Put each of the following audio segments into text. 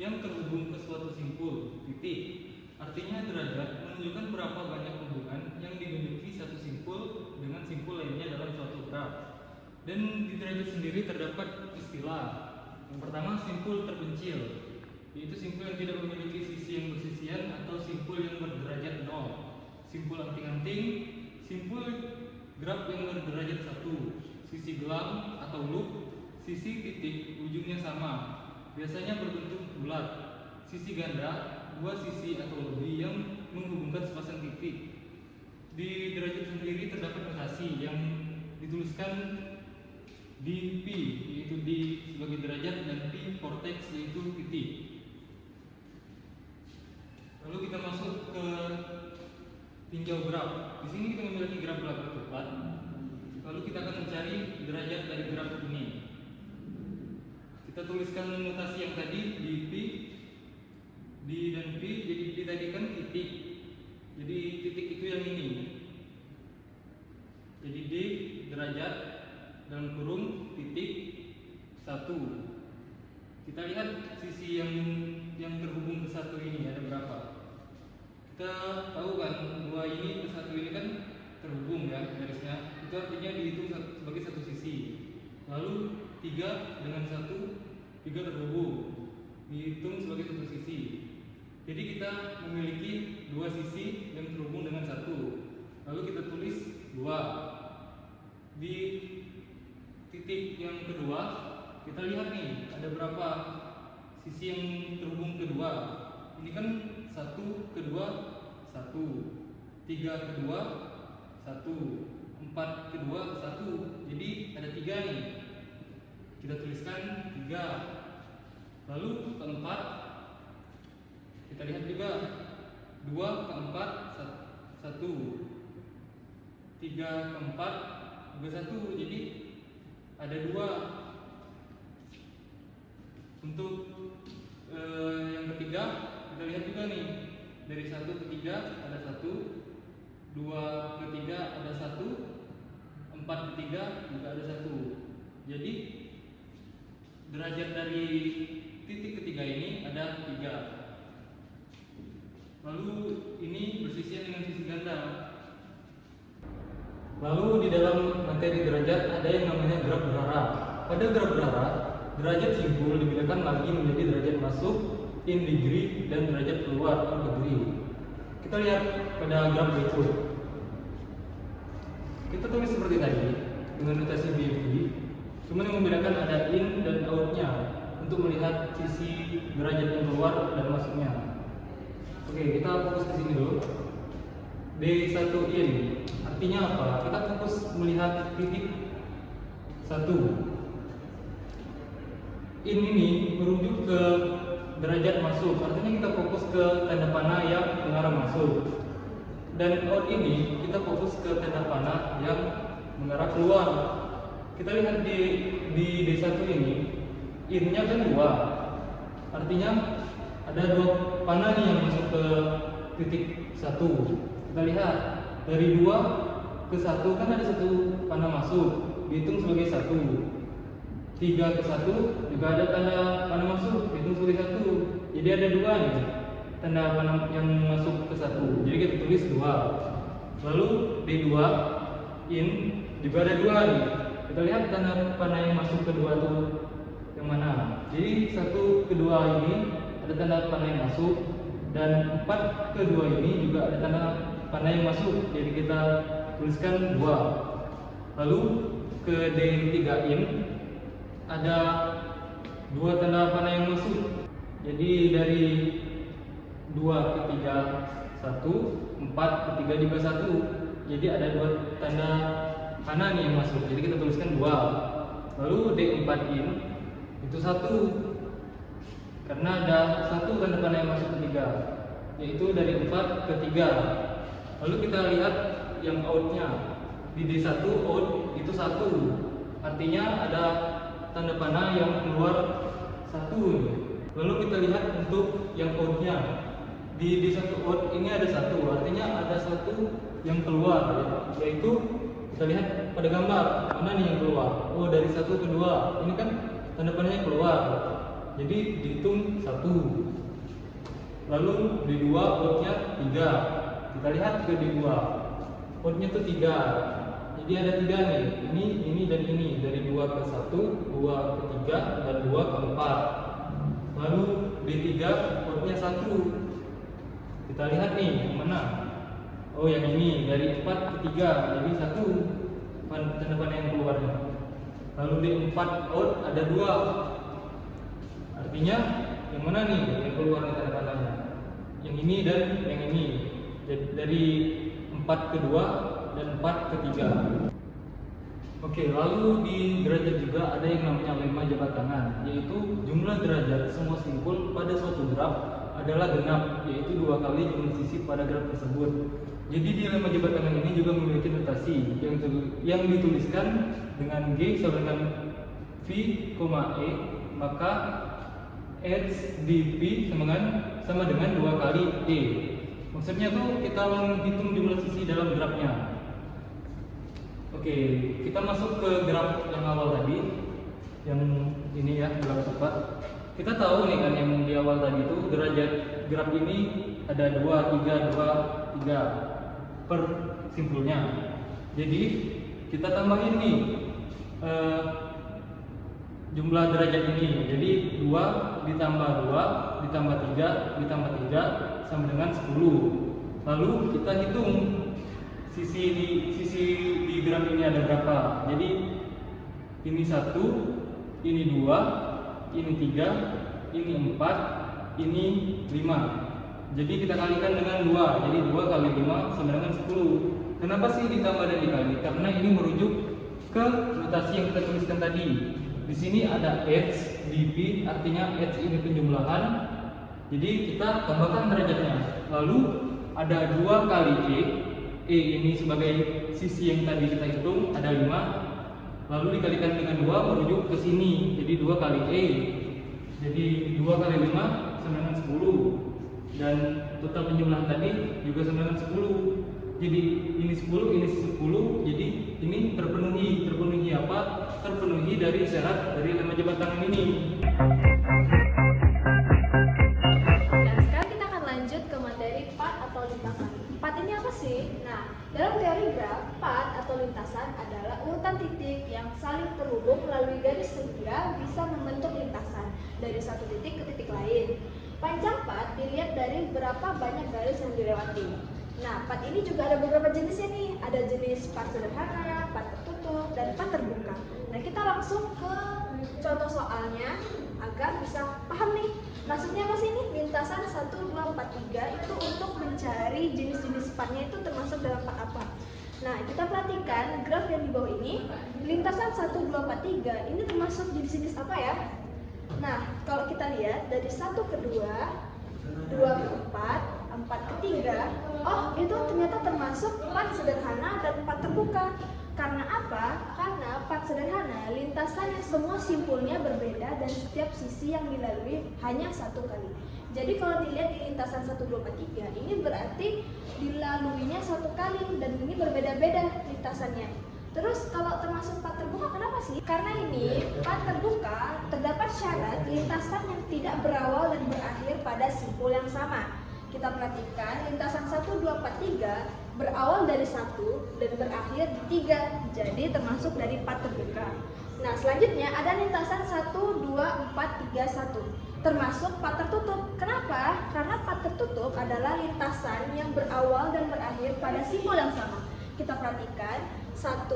yang terhubung ke suatu simpul, titik. Artinya derajat menunjukkan berapa banyak hubungan yang dimiliki satu simpul dengan simpul lainnya dalam suatu graf. Dan di derajat sendiri terdapat istilah. Yang pertama, simpul terpencil, yaitu simpul yang tidak memiliki sisi yang bersisian atau simpul yang berderajat 0. Simpul anting-anting, simpul graf yang berderajat 1, sisi gelang atau loop, sisi titik ujungnya sama, biasanya berbentuk bulat, sisi ganda, dua sisi atau lebih yang menghubungkan sepasang titik. Di derajat sendiri terdapat notasi yang dituliskan di P, yaitu di sebagai derajat, dan P for text, yaitu titik. Lalu kita masuk ke tinjau graf. Di sini kita memiliki graf berketupat. Lalu kita akan mencari derajat dari graf ini. Kita tuliskan notasi yang tadi di P, D dan P. Jadi P tadi kan titik. Jadi titik itu yang ini. Jadi D derajat dalam kurung titik 1. Kita lihat sisi yang terhubung ke 1 ini ada berapa. Kita tahu kan dua ini ke 1 ini kan terhubung ya garisnya. Itu artinya dihitung sebagai satu sisi. Lalu 3 dengan 1, 3 terhubung, dihitung sebagai satu sisi. Jadi kita memiliki dua sisi yang terhubung dengan 1. Lalu kita tulis 2. Di titik yang kedua kita lihat nih ada berapa sisi yang terhubung kedua. Ini kan 1 kedua 1, 3 kedua 1, 4 kedua 1. Jadi ada 3 nih. Kita tuliskan 3. Lalu keempat kita lihat juga 2 keempat 1, 3 keempat juga 1. Jadi ada 2. Untuk yang ketiga kita lihat juga nih, dari 1 ke 3 ada 1, 2 ke 3 ada 1, 4 ke 3 juga ada 1. Jadi derajat dari titik ketiga ini ada 3. Lalu ini bersisian dengan sisi ganda. Lalu di dalam materi derajat ada yang namanya graf berarah. Pada graf berarah, derajat simpul dibedakan lagi menjadi derajat masuk in degree dan derajat keluar out degree. Kita lihat pada graf berikut. Kita tulis seperti tadi dengan notasi BB. Cuma yang membedakan ada in dan outnya untuk melihat sisi derajat yang keluar dan masuknya. Oke, kita fokus ke sini dulu. D1 in artinya apa? Kita fokus melihat titik 1. In ini merujuk ke derajat masuk, artinya kita fokus ke tanda panah yang mengarah masuk. Dan out ini kita fokus ke tanda panah yang mengarah keluar. Kita lihat di D1 ini, in-nya kan 2. Artinya ada 2 panah nih yang masuk ke titik 1. Kita lihat dari 2 ke 1 kan ada 1 panah masuk, dihitung sebagai 1. 3 ke 1 juga ada tanda panah masuk, dihitung sebagai 1. Jadi ada 2 nih tanda panah yang masuk ke 1. Jadi kita tulis 2. Lalu D2 in juga ada 2 nih. Kita lihat tanda panah yang masuk ke 2 itu yang mana. Jadi 1 ke 2 ini ada tanda panah yang masuk, dan 4 ke 2 ini juga ada tanda panah yang masuk. Jadi kita tuliskan 2. Lalu ke D3 in ada 2 tanda panah yang masuk. Jadi dari 2 ke 3 1, 4 ke 3 juga 1. Jadi ada 2 tanda panah nih yang masuk. Jadi kita tuliskan 2. Lalu D4 in itu 1. Karena ada 1 tanda panah yang masuk ke 3, yaitu dari 4 ke 3. Lalu kita lihat yang outnya. Di D1 out itu 1. Artinya ada tanda panah yang keluar 1. Lalu kita lihat untuk yang outnya. Di D1 out ini ada 1. Artinya ada 1 yang keluar, yaitu kita lihat pada gambar mana nih yang keluar. Oh, dari 1 ke 2 ini kan tanda panahnya keluar. jadi dihitung 1. Lalu D2 outnya 3. Kita lihat ke D2, outnya tuh 3. Jadi ada 3 nih, ini dan ini, dari 2 ke 1, 2 ke 3, dan 2 ke 4. Lalu D3 outnya 1. Kita lihat nih, yang mana? Oh, yang ini, dari 4 ke 3, jadi 1 tanda panah yang keluarnya. Lalu D4 out ada 2. Artinya yang mana nih yang keluar tanda panahnya? Yang ini dan yang ini. Dari 4 ke 2 dan 4 ke 3. Oke, lalu di derajat juga ada yang namanya lemma jabat tangan, yaitu jumlah derajat semua simpul pada suatu graf adalah genap, yaitu 2 kali jumlah sisi pada graf tersebut. Jadi di lemma jabat tangan ini juga memiliki notasi yang dituliskan dengan G sama dengan V, E, maka H di P sama dengan 2 kali E. Maksudnya tuh kita menghitung jumlah sisi dalam grafnya. Oke, kita masuk ke graf yang awal tadi, yang ini ya, graf tepat. Kita tahu nih kan yang di awal tadi itu derajat graf ini ada 2, 3, 2, 3 per simpulnya. Jadi kita tambahin nih jumlah derajat ini. Jadi 2 ditambah 2 ditambah 3 ditambah 3 sama dengan 10. Lalu kita hitung sisi di graf ini ada berapa. Jadi ini 1, ini 2, ini 3, ini 4, ini 5. Jadi kita kalikan dengan 2. Jadi 2 kali 5 sama dengan 10. Kenapa sih ditambah dan dikali? Karena ini merujuk ke notasi yang kita tuliskan tadi. Di sini ada H di P, artinya H ini penjumlahan. Jadi kita tambahkan derajatnya. Lalu ada 2 kali E ini sebagai sisi yang tadi kita hitung, ada 5. Lalu dikalikan dengan 2 merujuk ke sini. Jadi 2 kali E. Jadi 2 kali 5 sama dengan 10. Dan total penjumlahan tadi juga sama dengan 10. Jadi ini 10, ini 10. Jadi ini terpenuhi apa? Terpenuhi dari syarat dari lemma jabat tangan ini. Nah, sekarang kita akan lanjut ke materi path atau lintasan. Path ini apa sih? Nah, dalam teori graf, path atau lintasan adalah urutan titik yang saling terhubung melalui garis sehingga bisa membentuk lintasan dari satu titik ke titik lain. Panjang path dilihat dari berapa banyak garis yang dilewati. Nah, path ini juga ada beberapa jenisnya nih. Ada jenis path sederhana, path tertutup, dan path terbuka. Nah, kita langsung ke contoh soalnya agar bisa paham nih. Maksudnya apa sih ini? Lintasan 1, 2, 4, 3 itu untuk mencari jenis-jenis pathnya itu termasuk dalam path apa. Nah, kita perhatikan graf yang di bawah ini. Lintasan 1, 2, 4, 3 ini termasuk jenis-jenis apa ya? Nah, kalau kita lihat dari 1 ke 2, 2 ke 4, 4 ke 3, oh itu ternyata termasuk path sederhana dan path terbuka. Karena apa? Karena path sederhana lintasan yang semua simpulnya berbeda dan setiap sisi yang dilalui hanya 1 kali. Jadi kalau dilihat di lintasan 1, 2, 4, 3 ini berarti dilaluinya 1 kali dan ini berbeda-beda lintasannya. Terus kalau termasuk path terbuka kenapa sih? Karena ini path terbuka terdapat syarat lintasan yang tidak berawal dan berakhir pada simpul yang sama. Kita perhatikan lintasan 1, 2, 4, 3 berawal dari 1 dan berakhir di 3. Jadi termasuk dari path terbuka. Nah, selanjutnya ada lintasan 1, 2, 4, 3, 1 termasuk path tertutup. Kenapa? Karena path tertutup adalah lintasan yang berawal dan berakhir pada simpul yang sama. Kita perhatikan 1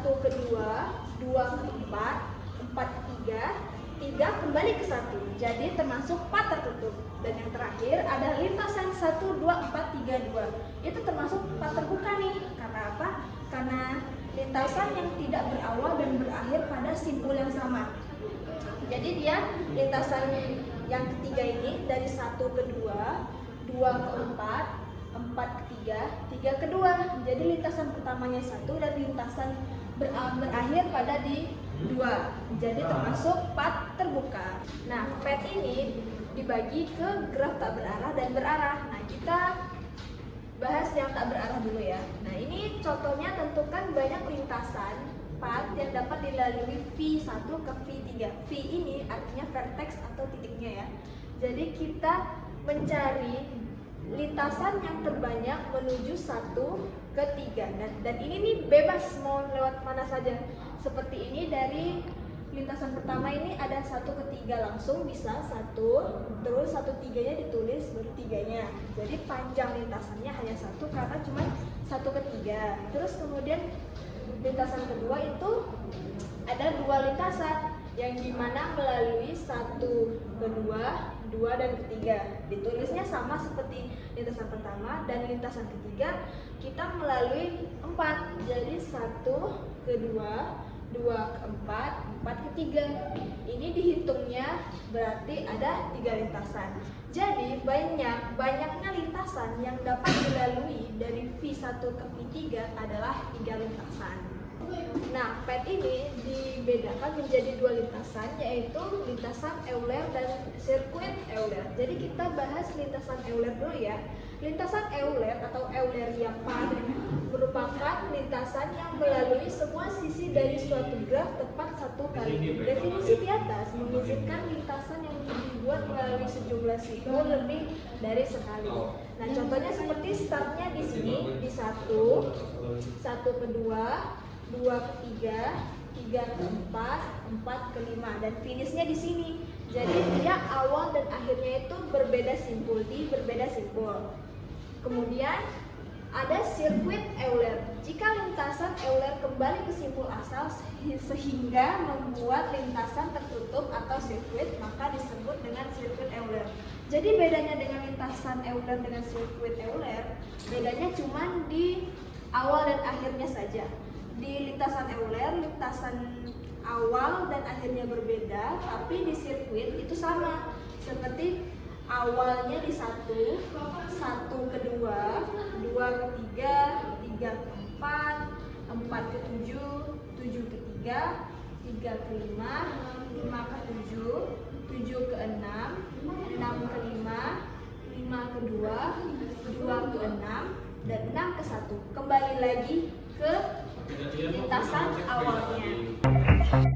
ke 2, 2 ke 4, 4 ke 3, 3 kembali ke 1. Jadi termasuk path tertutup. Dan yang terakhir ada lintasan 1, 2, 4, 3, 2. Itu termasuk path terbuka nih. Karena apa? Karena lintasan yang tidak berawal dan berakhir pada simpul yang sama. Jadi dia lintasan yang ketiga ini dari 1 ke 2, 2 ke 4, 4 ke 3, 3 ke 2. Jadi lintasan pertamanya 1 dan lintasan berakhir pada di 2. Jadi termasuk path terbuka. Nah, path ini dibagi ke graf tak berarah dan berarah. Nah, kita bahas yang tak berarah dulu ya. Nah, ini contohnya tentukan banyak lintasan path yang dapat dilalui V1 ke V3. V ini artinya vertex atau titiknya ya. Jadi kita mencari lintasan yang terbanyak menuju 1 ke 3 dan ini nih bebas mau lewat mana saja. Seperti ini dari lintasan pertama ini ada 1 ke 3 langsung bisa 1, terus 1 3-nya ditulis baru 3-nya. Jadi panjang lintasannya hanya 1 karena cuma 1 ke 3. Terus kemudian lintasan kedua itu ada 2 lintasan yang dimana melalui 1 ke 2, 2 dan ketiga. Ditulisnya sama seperti lintasan pertama dan lintasan ketiga kita melalui 4. Jadi 1 ke 2, 2 ke 4, 4 ke 3. Ini dihitungnya berarti ada 3 lintasan. Jadi banyaknya lintasan yang dapat dilalui dari V1 ke V3 adalah 3 lintasan. Nah, path ini dibedakan menjadi 2 lintasan, yaitu lintasan Euler dan sirkuit Euler. Jadi kita bahas lintasan Euler dulu ya. Lintasan Euler atau Eulerian path merupakan lintasan yang melalui semua sisi dari suatu graf tepat 1 kali. Definisi di atas mengizinkan lintasan yang dibuat melalui sejumlah siku lebih dari sekali. Nah, contohnya seperti startnya di sini di 1, 1 ke 2, 2 ke 3, 3 ke 4, 4 ke 5 dan finishnya di sini. Jadi dia awal dan akhirnya itu berbeda simpul. Kemudian ada sirkuit Euler. Jika lintasan Euler kembali ke simpul asal sehingga membuat lintasan tertutup atau sirkuit, maka disebut dengan sirkuit Euler. Jadi bedanya dengan lintasan Euler dengan sirkuit Euler, bedanya cuma di awal dan akhirnya saja. Di lintasan Euler, lintasan awal dan akhirnya berbeda, tapi di sirkuit itu sama. Seperti awalnya di 1, 1 ke 2, 2 ke 3, 3 ke 4, 4 ke 7, 7 ke 3, 3 ke 5, 5 ke 7, 7 ke 6, 6 ke 5, 5 ke 2, 2 ke 6, dan 6 ke 1. Kembali lagi ke lintasan awalnya.